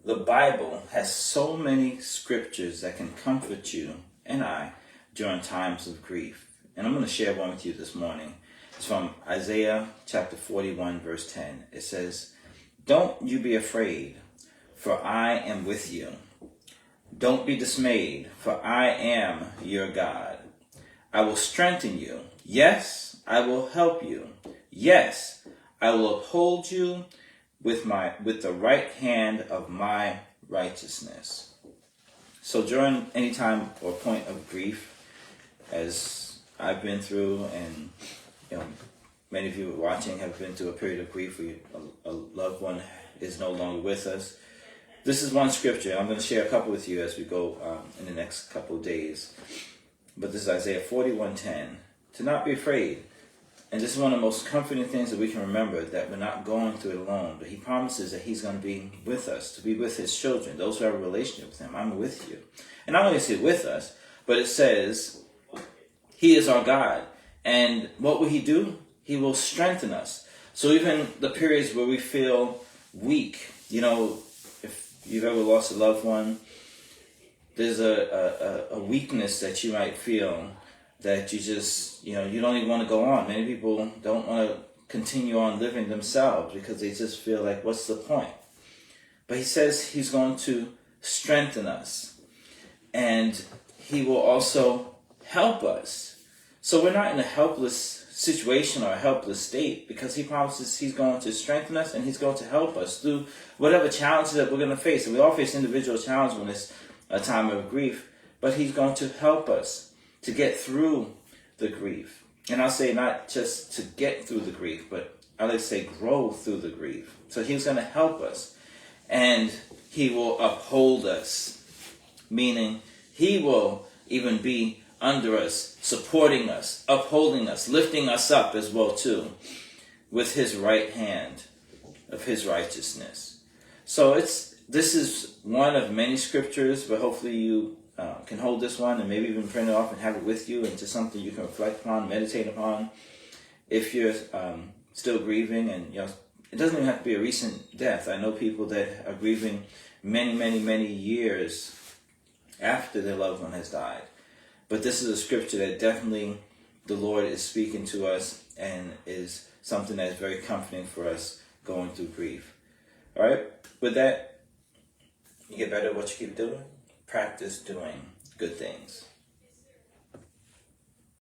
The Bible has so many scriptures that can comfort you and I during times of grief. And I'm going to share one with you this morning. It's from Isaiah chapter 41, verse 10. It says, "Don't you be afraid, for I am with you. Don't be dismayed, for I am your God. I will strengthen you. Yes, I will help you. Yes, I will uphold you with the right hand of my righteousness." So during any time or point of grief, as I've been through, and many of you watching have been through a period of grief where a loved one is no longer with us, this is one scripture. I'm going to share a couple with you as we go in the next couple of days. But this is Isaiah 41:10. To not be afraid. And this is one of the most comforting things that we can remember, that we're not going through it alone. But he promises that he's going to be with us, to be with his children, those who have a relationship with him. I'm with you. And not only is he with us, but it says he is our God. And what will he do? He will strengthen us. So even the periods where we feel weak, if you've ever lost a loved one, there's a weakness that you might feel, that you just, you don't even want to go on. Many people don't want to continue on living themselves because they just feel like, what's the point? But he says he's going to strengthen us, and he will also help us. So we're not in a helpless situation or a helpless state, because he promises he's going to strengthen us and he's going to help us through whatever challenges that we're going to face. And we all face individual challenges when it's a time of grief, but he's going to help us to get through the grief. And I'll say not just to get through the grief, but I like to say grow through the grief. So he's going to help us, and he will uphold us, meaning he will even be under us, supporting us, upholding us, lifting us up as well too, with his right hand of his righteousness. So this is one of many scriptures, but hopefully you can hold this one and maybe even print it off and have it with you, into something you can reflect upon, meditate upon. If you're still grieving, and it doesn't even have to be a recent death. I know people that are grieving many, many, many years after their loved one has died. But this is a scripture that definitely the Lord is speaking to us, and is something that is very comforting for us going through grief. All right? With that, you get better at what you keep doing. Practice doing good things.